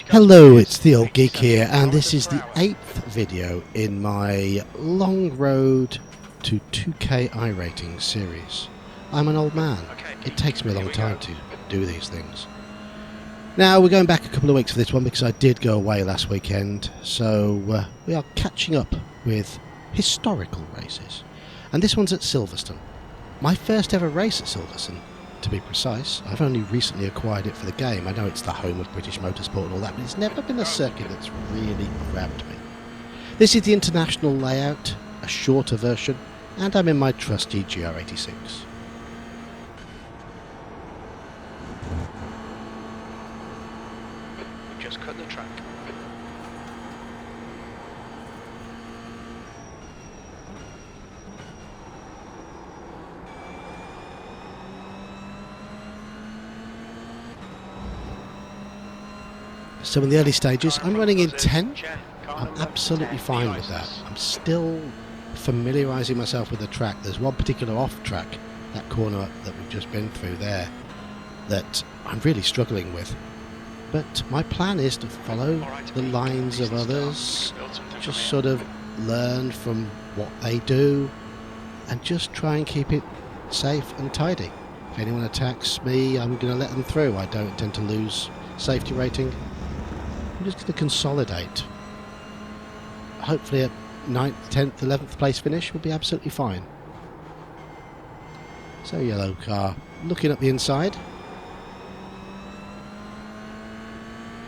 Hello, it's the old geek here, and this is the 8th video in my long road to 2K Irating series. I'm an old man. It takes me a long time to do these things. Now, we're going back a couple of weeks for this one because I did go away last weekend, so we are catching up with historical races. And this one's at Silverstone. My first ever race at Silverstone, to be precise. I've only recently acquired it for the game. I know it's the home of British motorsport and all that, but it's never been a circuit that's really grabbed me. This is the international layout, a shorter version, and I'm in my trusty GR86. We've just cut the track. So in the early stages, I'm running in 10. I'm absolutely fine with that. I'm still familiarising myself with the track. There's one particular off-track, that corner that we've just been through there, that I'm really struggling with. But my plan is to follow the lines of others, just sort of learn from what they do, and just try and keep it safe and tidy. If anyone attacks me, I'm going to let them through. I don't intend to lose safety rating. I'm just going to consolidate. Hopefully a 9th, 10th, 11th place finish will be absolutely fine. So yellow car, looking at the inside.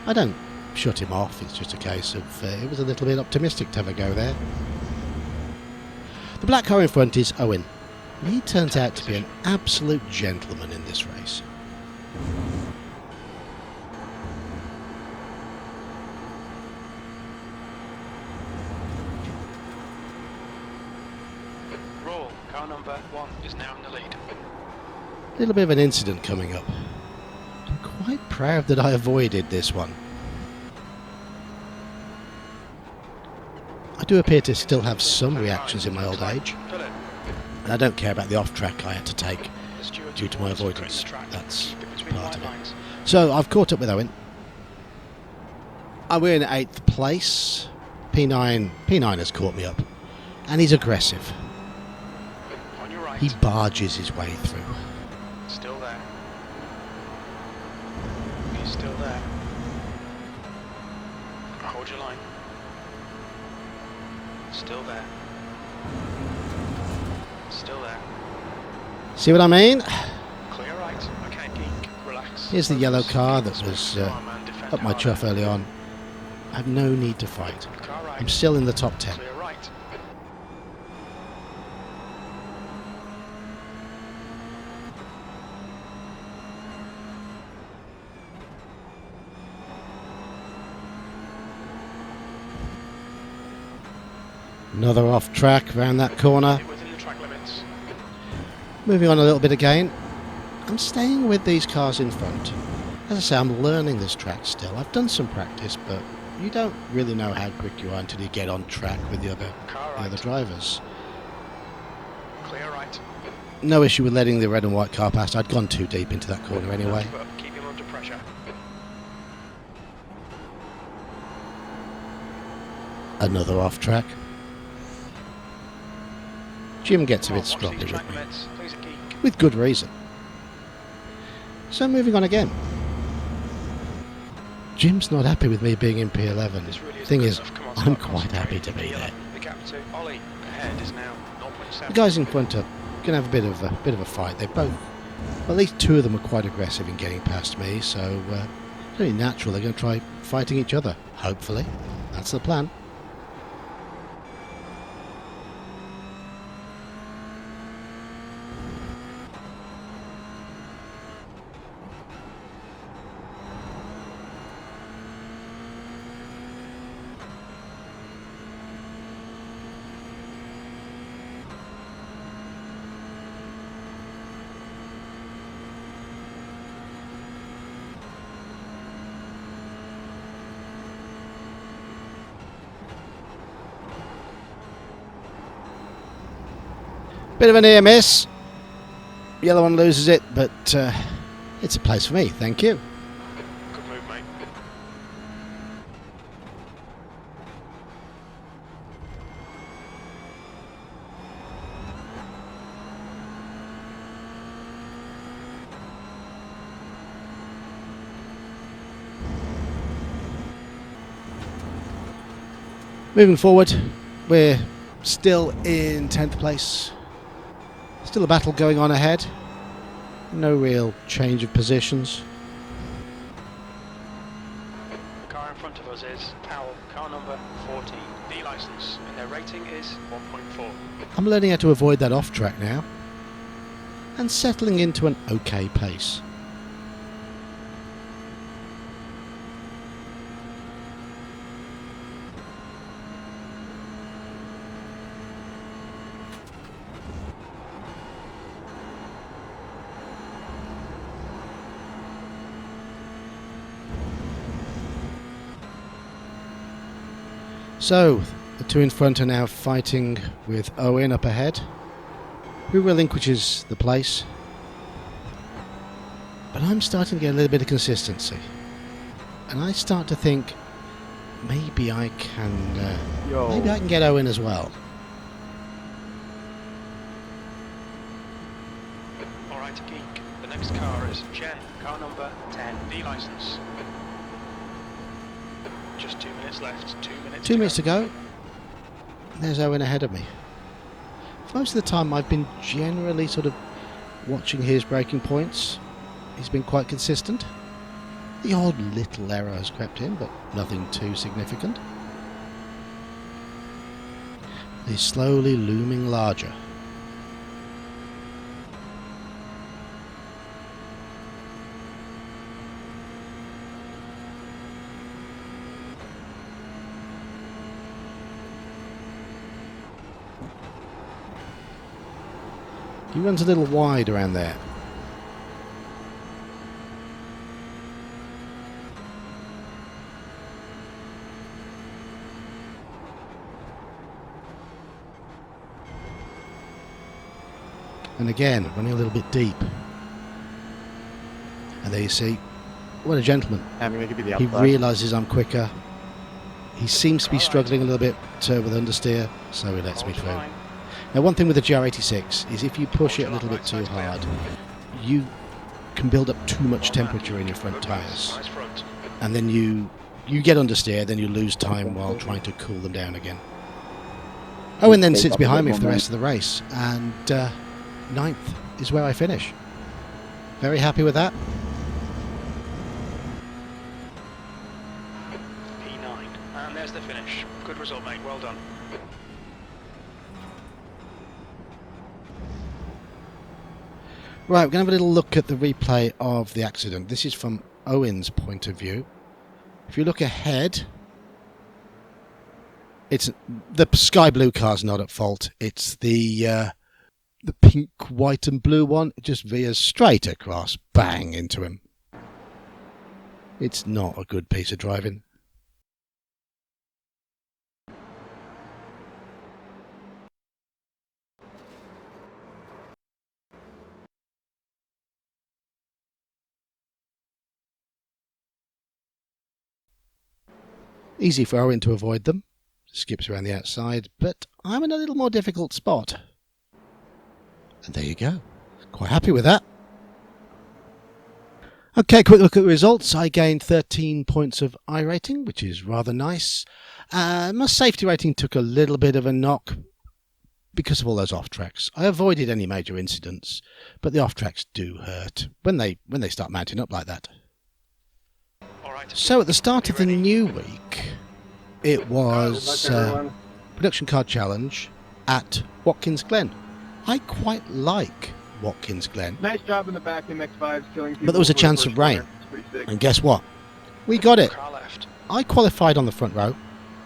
I don't shut him off, it's just a case of it was a little bit optimistic to have a go there. The black car in front is Owen. He turns out to be an absolute gentleman in this race. Car number 1 is now in the lead. A little bit of an incident coming up. I'm quite proud that I avoided this one. I do appear to still have some reactions in my old age. And I don't care about the off-track I had to take due to my avoidance. That's part of it. So I've caught up with Owen. We're in 8th place. P9 has caught me up. And he's aggressive. He barges his way through. Still there. He's still there. Hold your line. Still there. Still there. See what I mean? Clear right. Okay, geek. Relax. Here's the yellow car that was up my chuff early on. I have no need to fight. I'm still in the top 10. Clear right. Another off track around that corner. Moving on a little bit again. I'm staying with these cars in front. As I say, I'm learning this track still. I've done some practice, but you don't really know how quick you are until you get on track with the other drivers. Clear right. No issue with letting the red and white car pass. I'd gone too deep into that corner anyway. Keep him under pressure. Another off track. Jim gets a bit stroppy with me, with good reason. So moving on again. Jim's not happy with me being in P11. Thing is, I'm quite happy to be there. The guys in front are going to have a bit of a fight. They both, well, at least two of them are quite aggressive in getting past me, so it's only natural they're going to try fighting each other. Hopefully, that's the plan. Bit of a near miss. Yellow one loses it, but it's a place for me, thank you. Good move, mate. Moving forward, we're still in 10th place. Still a battle going on ahead. No real change of positions. The car in front of us is Powell, car number 14, B license, and their rating is 1.4. I'm learning how to avoid that off track now and settling into an okay pace. So, the two in front are now fighting with Owen up ahead, who relinquishes the place. But I'm starting to get a little bit of consistency, and I start to think maybe I can get Owen as well. All right, Geek. The next car is Jen, car number 10, B license. Just 2 minutes left. 2 minutes to go. There's Owen ahead of me. For most of the time I've been generally sort of watching his braking points. He's been quite consistent. The odd little error has crept in, but nothing too significant. He's slowly looming larger. He runs a little wide around there. And again, running a little bit deep. And there you see, what a gentleman. He realises I'm quicker. He seems to be struggling a little bit with understeer, so he lets me through. Now, one thing with the GR86 is if you push it a little bit too hard, you can build up too much temperature in your front tyres. And then you get understeer, then you lose time while trying to cool them down again. Owen then sits behind me for the rest of the race, and 9th is where I finish. Very happy with that. P9, and there's the finish. Good result, mate. Well done. Right, we're going to have a little look at the replay of the accident. This is from Owen's point of view. If you look ahead, it's the sky blue car's not at fault. It's the pink, white and blue one. It just veers straight across, bang into him. It's not a good piece of driving. Easy for Owen to avoid them. Skips around the outside, but I'm in a little more difficult spot. And there you go. Quite happy with that. Okay, quick look at the results. I gained 13 points of Irating, which is rather nice. My safety rating took a little bit of a knock because of all those off-tracks. I avoided any major incidents, but the off-tracks do hurt when they start mounting up like that. So at the start of the new week, it was Production Car Challenge at Watkins Glen. I quite like Watkins Glen. Nice job in the back MX-5's killing people. But there was a chance of rain. And guess what? We got it. I qualified on the front row.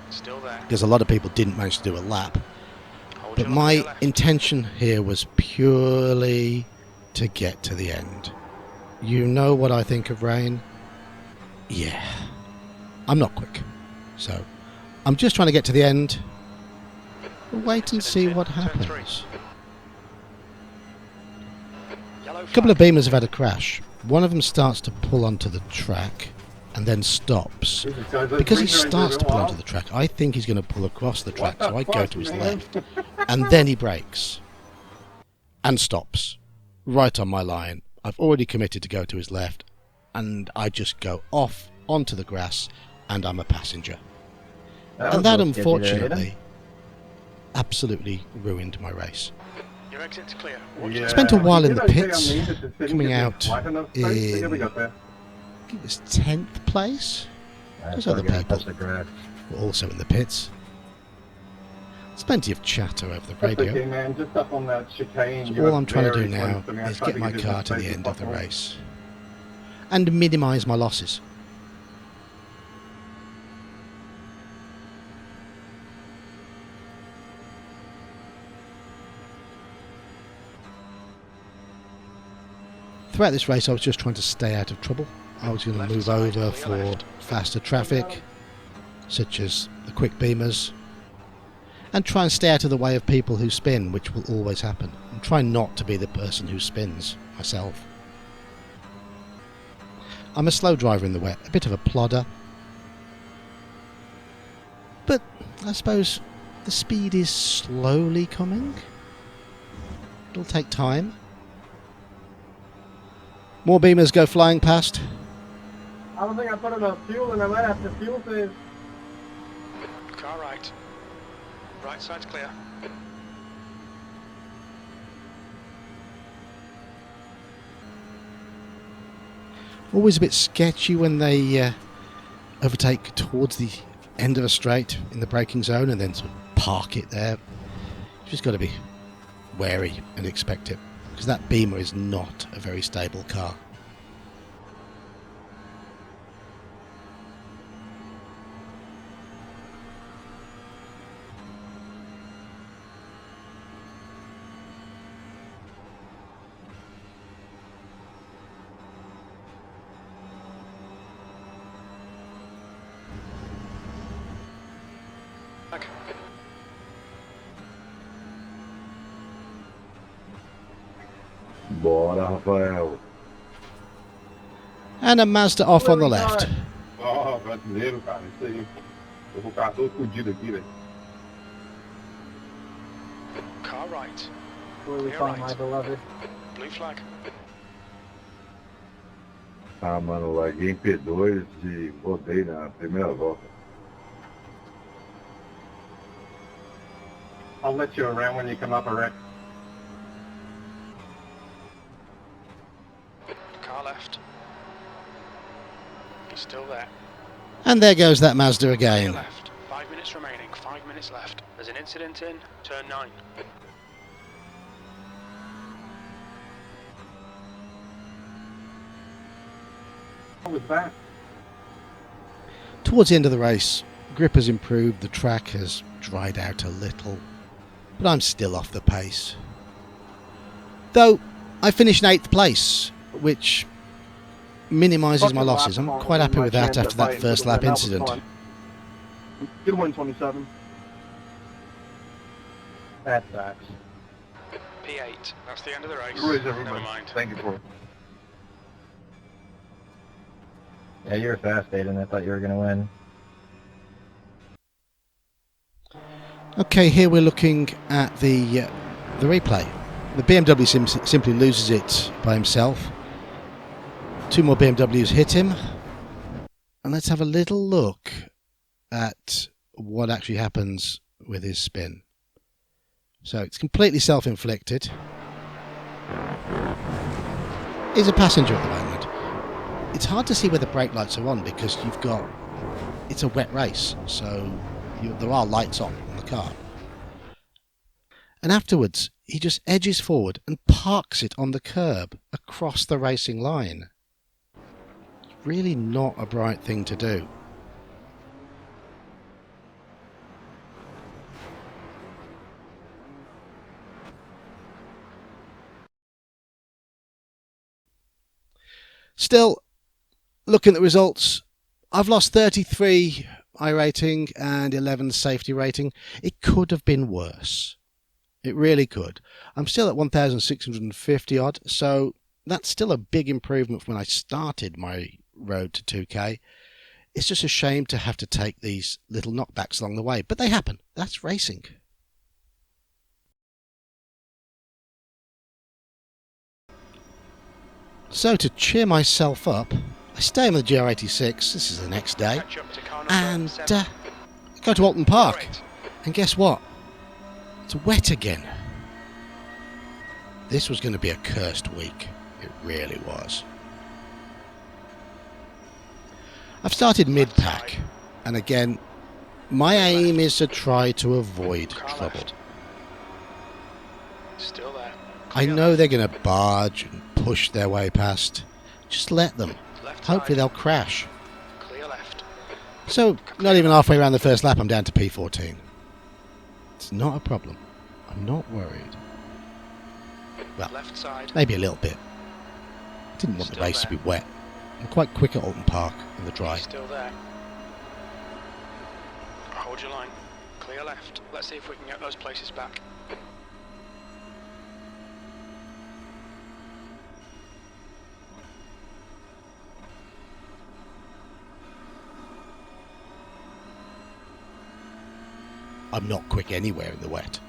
Still there. Because a lot of people didn't manage to do a lap. But my intention here was purely to get to the end. You know what I think of rain? Yeah, I'm not quick, so I'm just trying to get to the end. We'll wait and see what happens. A couple of Beamers have had a crash. One of them starts to pull onto the track and then stops. Because he starts to pull onto the track, I think he's going to pull across the track, so I go to his left. And then he brakes and stops right on my line. I've already committed to go to his left, and I just go off onto the grass, and I'm a passenger. And that unfortunately absolutely ruined my race. Your exit's clear. Yeah, Spent a while in the I did pits, say on the internet, coming it's out wide enough space, in, we got there. I think it was 10th place. Those other people were also in the pits. There's plenty of chatter over the That's radio. okay, man. Just up on that chicane. So all I'm trying to do now is get my car to the end of the race and minimise my losses. Throughout this race I was just trying to stay out of trouble. I was going to move over for faster traffic, such as the quick beamers, and try and stay out of the way of people who spin, which will always happen, and try not to be the person who spins myself. I'm a slow driver in the wet, a bit of a plodder, but I suppose the speed is slowly coming. It'll take time. More beamers go flying past. I don't think I put enough fuel in. I might have to fuel phase. Car right. Right side's clear. Always a bit sketchy when they overtake towards the end of a straight in the braking zone and then sort of park it there. You've just got to be wary and expect it, because that Beamer is not a very stable car. Back. Bora, Rafael. And a Mazda off on the left. Oh, brasileiro, cara, isso aí. Eu vou ficar todo fodido aqui, velho. Car right. Where we find my beloved. Blue flag. Ah, mano, larguei em P2 e rodei na primeira volta. I'll let you around when you come up, Rex. Car left. He's still there. And there goes that Mazda Clear again. left. 5 minutes remaining. 5 minutes left. There's an incident in turn 9. What was that? Towards the end of the race, grip has improved, the track has dried out a little, but I'm still off the pace. Though I finished in 8th place, which minimises my losses. I'm quite happy with that after that first lap incident. Good win, 27. That sucks. P8. That's the end of the race. Who is Never everybody? mind. Thank you for it. Yeah, you were fast, Aiden. I thought you were going to win. Okay, here we're looking at the replay. The BMW simply loses it by himself. 2 more BMWs hit him. And let's have a little look at what actually happens with his spin. So it's completely self-inflicted. He's a passenger at the moment. It's hard to see where the brake lights are on because it's a wet race, so there are lights on the car. And afterwards, he just edges forward and parks it on the curb across the racing line. It's really not a bright thing to do. Still, looking at the results, I've lost 33 Irating and 11 safety rating. It could have been worse. It really could. I'm still at 1,650 odd, so that's still a big improvement from when I started my road to 2K. It's just a shame to have to take these little knockbacks along the way, but they happen. That's racing. So to cheer myself up, I stay on the GR86, this is the next day, Catch up to car number and 7. Go to Alton Park. Great. And guess what? It's wet again. This was going to be a cursed week. It really was. I've started mid-pack. And again, my aim is to try to avoid Car trouble. left. Still there. I Clear know left. they're going to barge and push their way past. Just let them. Left Hopefully side. they'll crash. Clear left. So, not even halfway around the first lap, I'm down to P14. It's not a problem. I'm not worried. Well, Left side. maybe a little bit. Didn't want the Still race to there. be wet. I'm quite quick at Alton Park in the dry. Still there. Hold your line. Clear left. Let's see if we can get those places back. I'm not quick anywhere in the wet.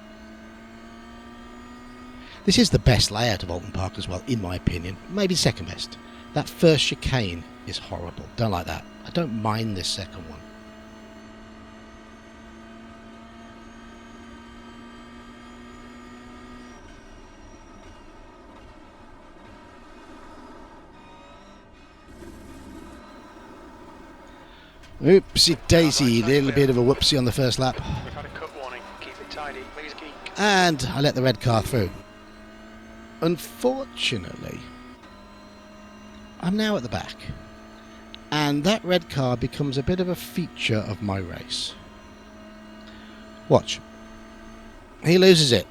This is the best layout of Alton Park as well, in my opinion. Maybe second best. That first chicane is horrible. Don't like that. I don't mind this second one. Oopsie daisy, little bit of a whoopsie on the first lap. We've had a cut warning. Keep it tidy. Please keep. And I let the red car through. Unfortunately, I'm now at the back. And that red car becomes a bit of a feature of my race. Watch. He loses it.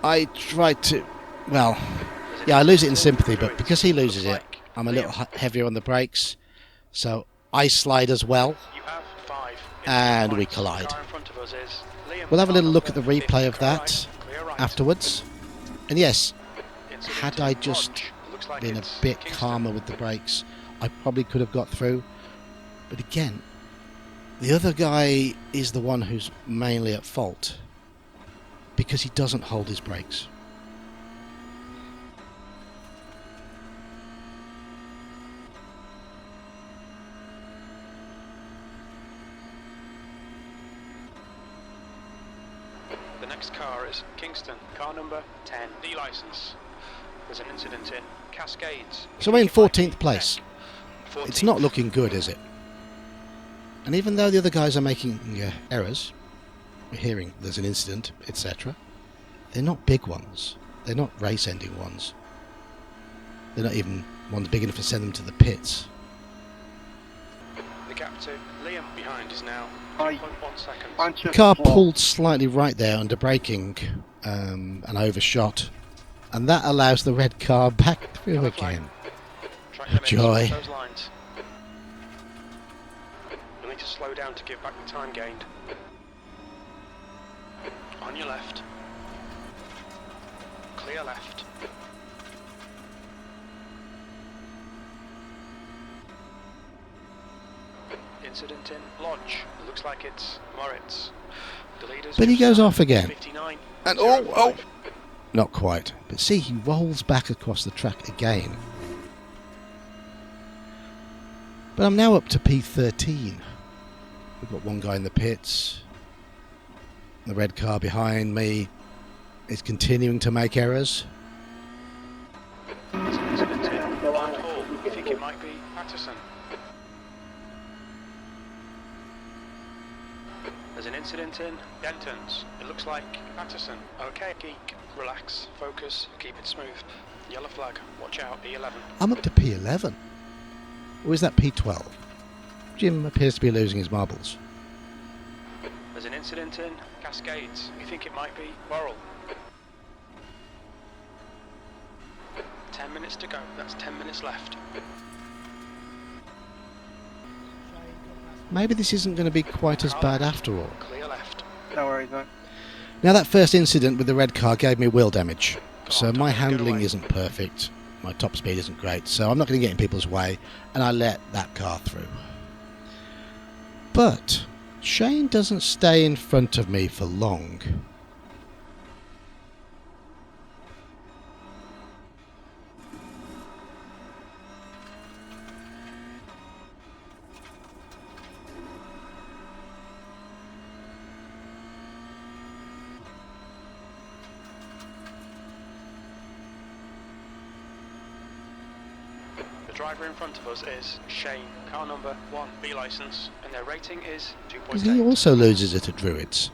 I try to... Well, yeah, I lose it in sympathy, but because he loses it, I'm a little heavier on the brakes. So I slide as well. You have 5. And we collide. Car in front of us is Liam. We'll have a little Car look at the number replay of 50, car that right, clear right. afterwards. And yes, Incident had I in just Lodge. Looks like been a it's bit Kingston. calmer with the brakes, I probably could have got through. But again, the other guy is the one who's mainly at fault because he doesn't hold his brakes. The next car is Kingston, car number 10, D license. There's an incident in Cascades. So we're in 14th place. 14th. It's not looking good, is it? And even though the other guys are making errors, we're hearing there's an incident, etc. They're not big ones. They're not race-ending ones. They're not even ones big enough to send them to the pits. The gap to Liam behind is now Aye. 2.1 seconds. Bunch The of car flop. pulled slightly right there under braking and overshot, and that allows the red car back through Yellow flag. again. Track limits, Joy. those lines. You'll need to slow down to give back the time gained. On your left. Clear left. Incident in Lodge. Looks like it's Moritz. The leader's But he goes off again. 59. And 05. Not quite. But see, he rolls back across the track again. But I'm now up to P13. We've got one guy in the pits. The red car behind me is continuing to make errors. There's an incident in Line Hall. I think it might be Patterson. There's an incident in Denton's. It looks like Patterson. Okay, geek. Relax. Focus. Keep it smooth. Yellow flag. Watch out. E11. I'm up to P11. Or is that P12? Jim appears to be losing his marbles. There's an incident in Cascades. You think it might be Worrell. 10 minutes to go. That's 10 minutes left. Maybe this isn't going to be quite as bad after all. Clear left. No worries, man. Now that first incident with the red car gave me wheel damage, so on, my Tom, get handling away. isn't perfect, my top speed isn't great, so I'm not going to get in people's way, and I let that car through. But Shane doesn't stay in front of me for long. The driver in front of us is Shane, car number 1, B licence, and their rating is 2.8. He also loses it at Druids.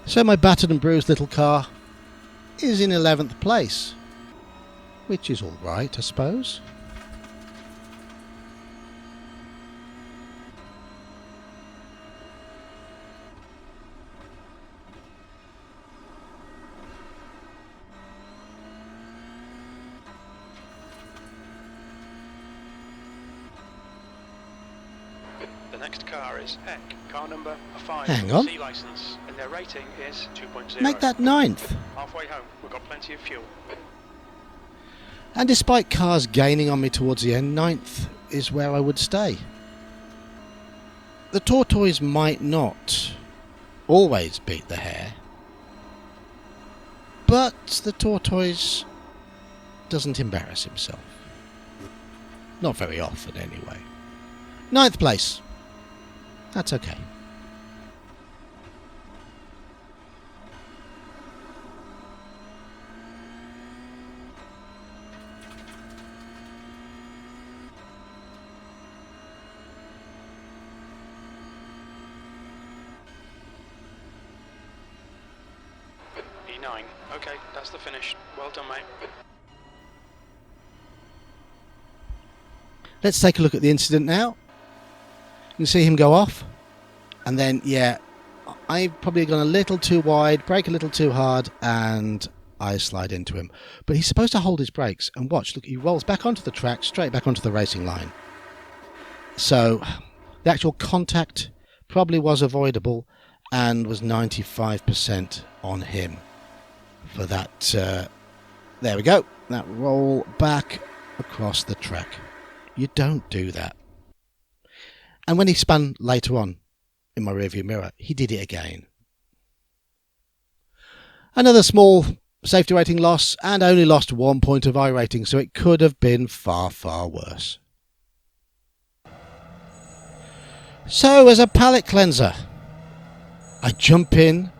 So my battered and bruised little car is in 11th place, which is all right, I suppose. The next car is Eck, car number 5, Hang on. C licence, and their rating is 2.0. Make that 9th. Halfway home, we've got plenty of fuel. And despite cars gaining on me towards the end, 9th is where I would stay. The tortoise might not always beat the hare, but the tortoise doesn't embarrass himself. Not very often, anyway. 9th place. That's okay. E9. Okay, that's the finish. Well done, mate. Let's take a look at the incident now. You can see him go off, and then, yeah, I've probably gone a little too wide, brake a little too hard, and I slide into him. But he's supposed to hold his brakes, and watch, look, he rolls back onto the track, straight back onto the racing line. So the actual contact probably was avoidable and was 95% on him for that. There we go, that roll back across the track. You don't do that. And when he spun later on in my rearview mirror, he did it again. Another small safety rating loss, and only lost 1 point of Irating, so it could have been far, far worse. So, as a palate cleanser, I jump in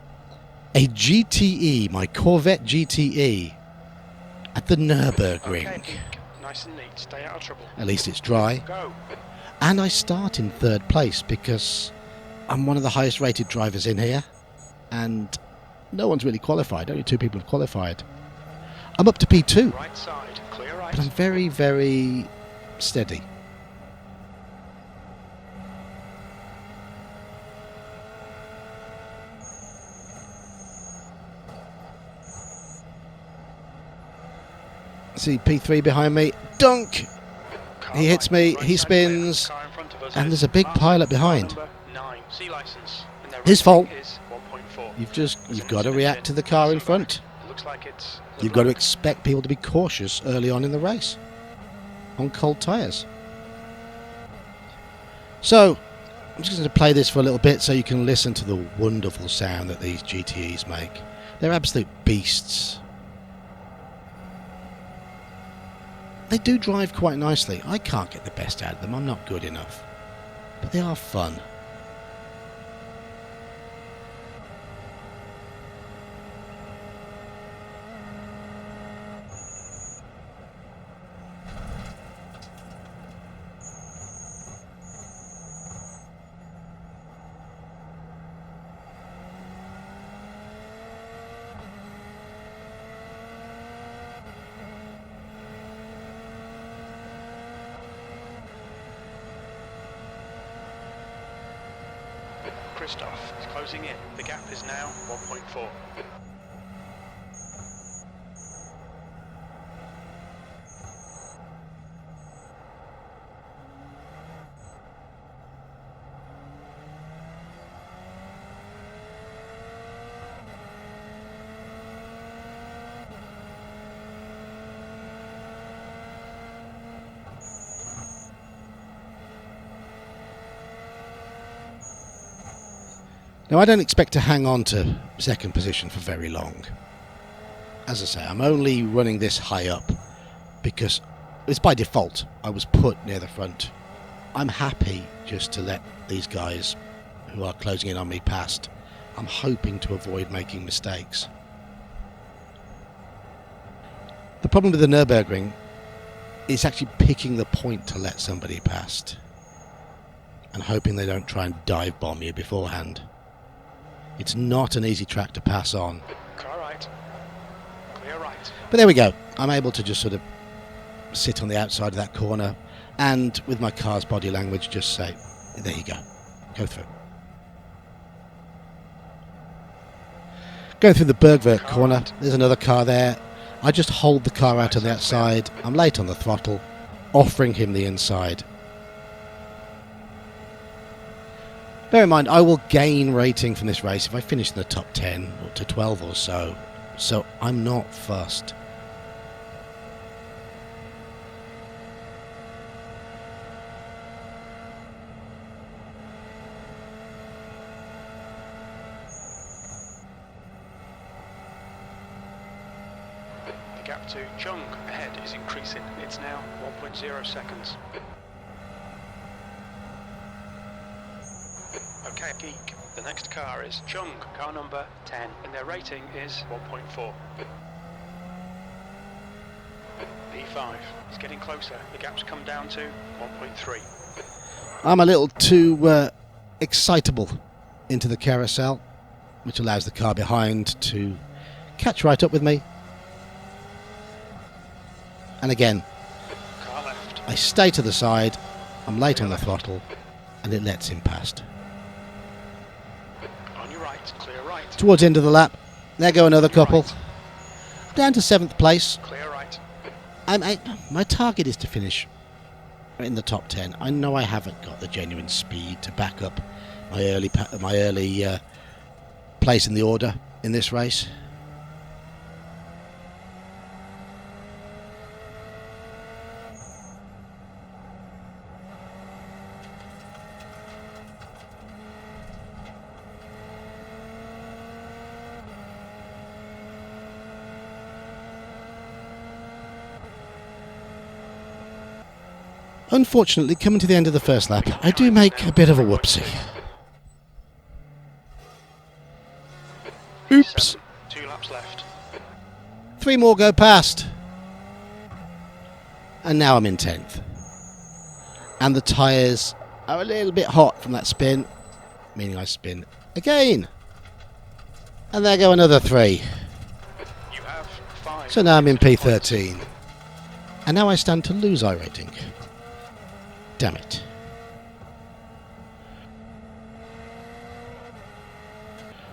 a GTE, my Corvette GTE, at the Nürburgring. Okay, nice and neat. Stay out of trouble. At least it's dry. Go. And I start in 3rd place because I'm one of the highest rated drivers in here, and no one's really qualified. Only 2 people have qualified. I'm up to P2, Right side. Clear right. but I'm very, very steady. See P3 behind me. Dunk! Car He hits right, me, right he side clear. spins, Car in front of us and is there's a big Martin, pilot car behind. number 9, C licence, and their His rating fault. is 1.4. You've There's got to an react incident to the car in so front. back. Looks like it's the You've got to bloke. expect people to be cautious early on in the race on cold tyres. So, I'm just going to play this for a little bit so you can listen to the wonderful sound that these GTEs make. They're absolute beasts. They do drive quite nicely. I can't get the best out of them. I'm not good enough. But they are fun. Christoph is closing in. The gap is now 1.4. Now, I don't expect to hang on to 2nd position for very long. As I say, I'm only running this high up because it's by default. I was put near the front. I'm happy just to let these guys who are closing in on me past. I'm hoping to avoid making mistakes. The problem with the Nürburgring is actually picking the point to let somebody past and hoping they don't try and dive bomb you beforehand. It's not an easy track to pass on. Car right. Clear right. But there we go. I'm able to just sort of sit on the outside of that corner and with my car's body language just say, there you go. Go through. Going through the Bergwerk corner, there's another car there. I just hold the car out on the outside. I'm late on the throttle, offering him the inside. Bear in mind, I will gain rating from this race if I finish in the top 10 or to 12 or so. So I'm not fussed. The gap to Chung ahead is increasing. It's now 1.0 seconds. Okay, Geek. The next car is Chung, car number 10, and their rating is 1.4. P5 is getting closer. The gap's come down to 1.3. I'm a little too excitable into the carousel, which allows the car behind to catch right up with me. And again, Car left. I stay to the side, I'm late on the throttle, and it lets him past. On your right, clear right. Towards the end of the lap, there go another couple. Down to 7th place. Clear right. My target is to finish in the top 10. I know I haven't got the genuine speed to back up my early place in the order in this race. Unfortunately, coming to the end of the first lap, I do make a bit of a whoopsie. Oops. 2 laps left. 3 more go past. And now I'm in 10th. And the tyres are a little bit hot from that spin, meaning I spin again. And there go another 3. You have 5. So now I'm in P13. And now I stand to lose Irating. Damn it.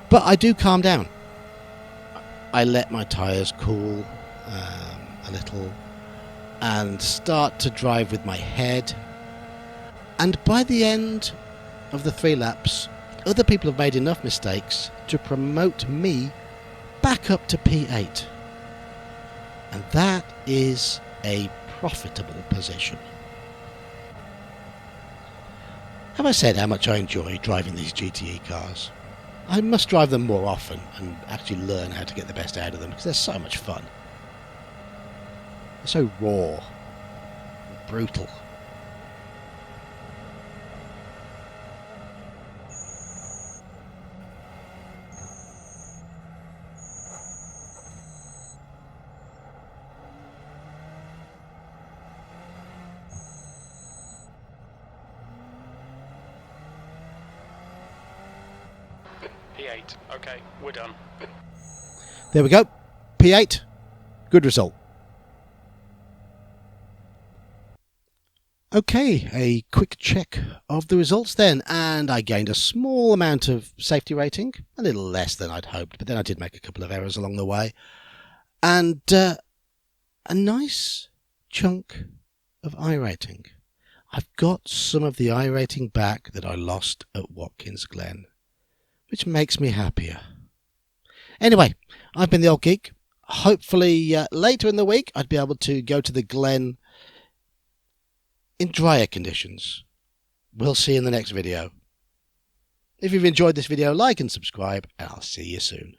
But I do calm down. I let my tyres cool a little and start to drive with my head. And by the end of the 3 laps, other people have made enough mistakes to promote me back up to P8. And that is a profitable position. Have I said how much I enjoy driving these GTE cars? I must drive them more often and actually learn how to get the best out of them because they're so much fun. They're so raw, brutal. P8. Okay, we're done. There we go. P8. Good result. Okay, a quick check of the results then, and I gained a small amount of safety rating, a little less than I'd hoped, but then I did make a couple of errors along the way, and a nice chunk of Irating. I've got some of the Irating back that I lost at Watkins Glen, which makes me happier. Anyway, I've been the Old Geek. Hopefully later in the week I'd be able to go to the Glen in drier conditions. We'll see you in the next video. If you've enjoyed this video, like and subscribe, and I'll see you soon.